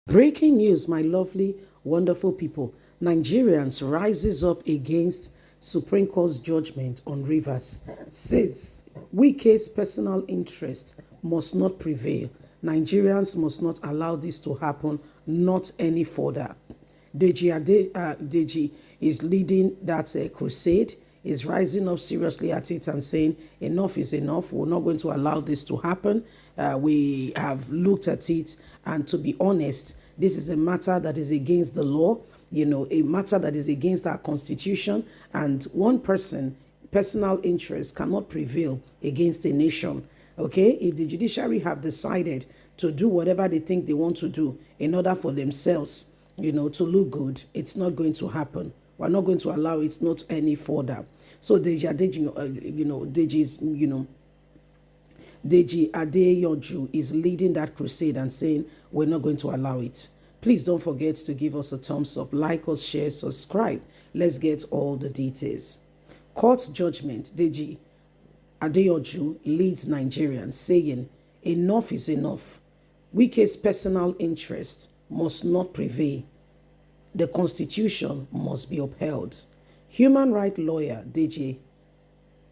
Breaking news, my lovely, wonderful people. Nigerians rises up against Supreme Court's judgment on Rivers. Says Wike's personal interest must not prevail. Nigerians must not allow this to happen, not any further. Deji is leading that crusade, is rising up seriously at it and saying enough is enough. We're not going to allow this to happen. We have looked at it, and to be honest, this is a matter that is against the law, a matter that is against our constitution, and one person, personal interest cannot prevail against a nation. Okay, if the judiciary have decided to do whatever they think they want to do in order for themselves, to look good, it's not going to happen. We're not going to allow it not any further. So Deji Adeyanju is leading that crusade and saying we're not going to allow it. Please don't forget to give us a thumbs up, like us, share, subscribe. Let's get all the details. Court judgment, Deji Adeyanju leads Nigerians saying enough is enough. Wike's personal interest must not prevail. The Constitution must be upheld. Human rights lawyer Deji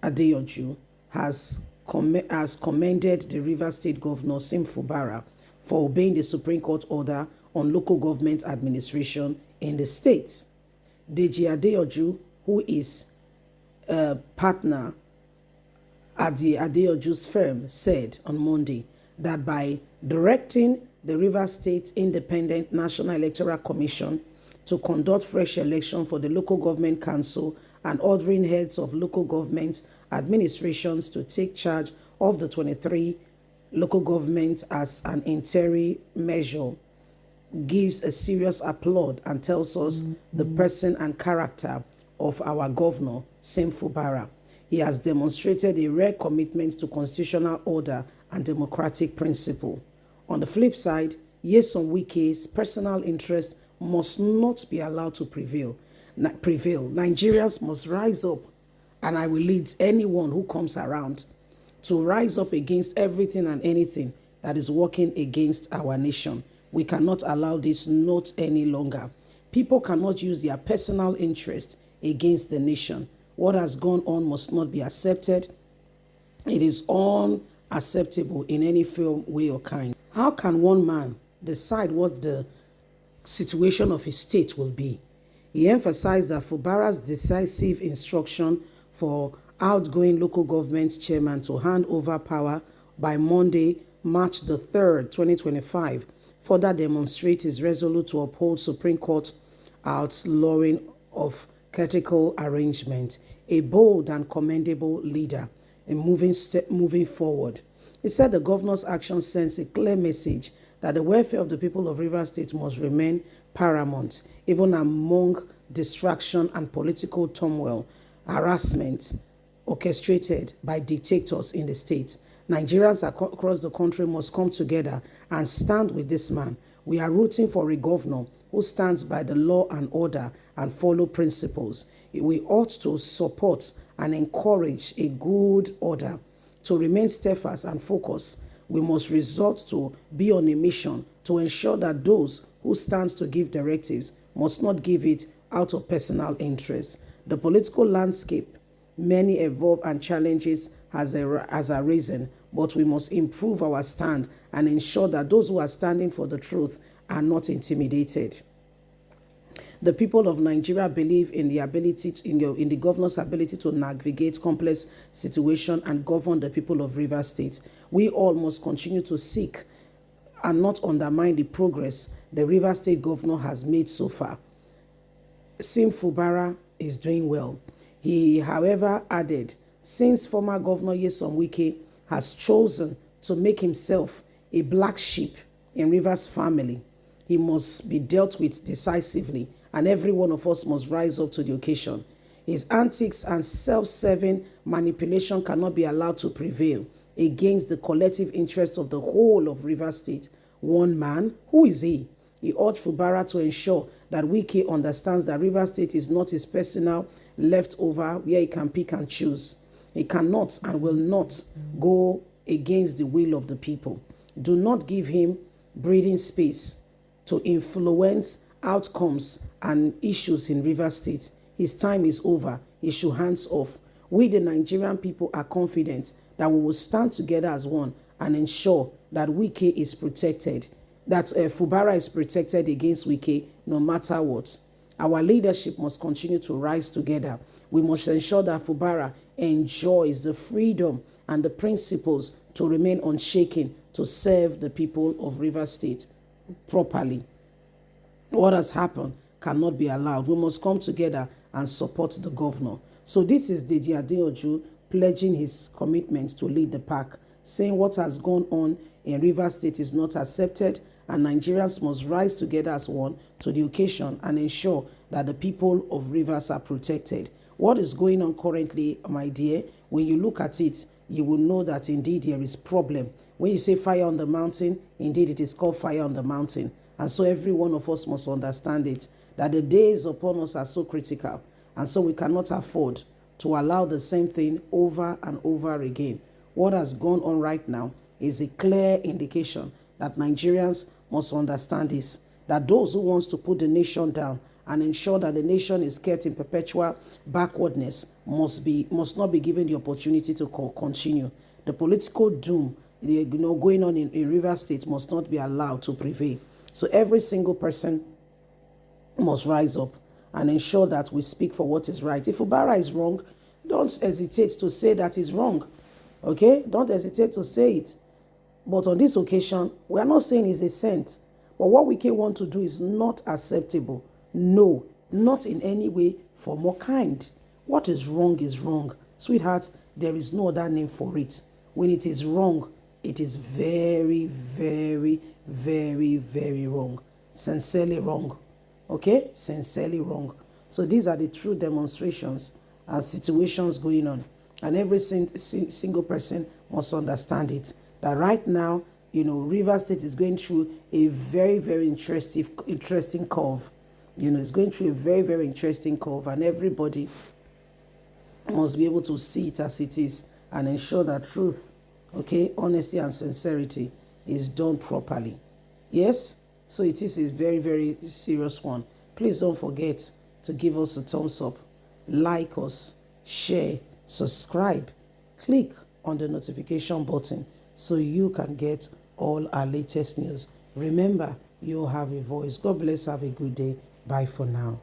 Adeyanju has commended the Rivers State Governor Fubara for obeying the Supreme Court order on local government administration in the state. Deji Adeyanju, who is a partner at the Adeyanju's firm, said on Monday that by directing the Rivers State Independent National Electoral Commission to conduct fresh election for the local government council and ordering heads of local government administrations to take charge of the 23 local governments as an interim measure gives a serious applaud and tells us the person and character of our governor, Fubara. He has demonstrated a rare commitment to constitutional order and democratic principle. On the flip side, Nyesom Wike's personal interest must not be allowed to prevail. Nigerians must rise up, and I will lead anyone who comes around to rise up against everything and anything that is working against our nation. We cannot allow this not any longer. People cannot use their personal interest against the nation. What has gone on must not be accepted. It is unacceptable in any form, way, or kind. How can one man decide what the situation of his state will be? He emphasized that Fubara's decisive instruction for outgoing local government chairman to hand over power by Monday, March the 3rd, 2025, further demonstrate his resolute to uphold Supreme Court outlawing of critical arrangement, a bold and commendable leader in moving forward. He said the governor's action sends a clear message that the welfare of the people of Rivers State must remain paramount, even among distraction and political turmoil, harassment orchestrated by dictators in the state. Nigerians across the country must come together and stand with this man. We are rooting for a governor who stands by the law and order and follow principles. We ought to support and encourage a good order. To remain steadfast and focused, we must resort to be on a mission to ensure that those who stand to give directives must not give it out of personal interest. The political landscape, many evolve and challenges has arisen, but we must improve our stand and ensure that those who are standing for the truth are not intimidated. The people of Nigeria believe in the ability in the governor's ability to navigate complex situations and govern the people of Rivers State. We all must continue to seek and not undermine the progress the Rivers State governor has made so far. Fubara is doing well. He, however, added, since former Governor Nyesom Wike has chosen to make himself a black sheep in Rivers' family, he must be dealt with decisively, and every one of us must rise up to the occasion. His antics and self-serving manipulation cannot be allowed to prevail against the collective interest of the whole of Rivers State. One man, who is he? He urged Fubara to ensure that Wike understands that Rivers State is not his personal leftover where he can pick and choose. He cannot and will not go against the will of the people. Do not give him breathing space to influence outcomes and issues in Rivers State. His time is over. He should hands off. We, the Nigerian people, are confident that we will stand together as one and ensure that Wike is protected, that Fubara is protected against Wike no matter what. Our leadership must continue to rise together. We must ensure that Fubara enjoys the freedom and the principles to remain unshaken to serve the people of Rivers State properly. What has happened cannot be allowed. We must come together and support the governor. So this is Deji Adeoju pledging his commitment to lead the pack, saying what has gone on in Rivers State is not accepted, and Nigerians must rise together as one to the occasion and ensure that the people of Rivers are protected. What is going on currently, my dear, when you look at it, you will know that indeed there is problem. When you say fire on the mountain, indeed it is called fire on the mountain. And so every one of us must understand it, that the days upon us are so critical. And so we cannot afford to allow the same thing over and over again. What has gone on right now is a clear indication that Nigerians must understand this, that those who want to put the nation down and ensure that the nation is kept in perpetual backwardness must not be given the opportunity to continue. The political doom going on in Rivers State must not be allowed to prevail. So every single person must rise up and ensure that we speak for what is right. If Fubara is wrong, don't hesitate to say that is wrong. Okay? Don't hesitate to say it. But on this occasion, we are not saying it's a saint. But what we can want to do is not acceptable. No, not in any way for more kind. What is wrong, sweetheart. There is no other name for it. When it is wrong, it is very, very, very, very wrong. Sincerely wrong. Okay? Sincerely wrong. So these are the true demonstrations and situations going on. And every single person must understand it. That right now, Rivers State is going through a very, very interesting curve. It's going through a very, very interesting curve, and everybody must be able to see it as it is and ensure that truth, okay, honesty and sincerity is done properly. Yes? So it is a very, very serious one. Please don't forget to give us a thumbs up, like us, share, subscribe, click on the notification button so you can get all our latest news. Remember, you have a voice. God bless. Have a good day. Bye for now.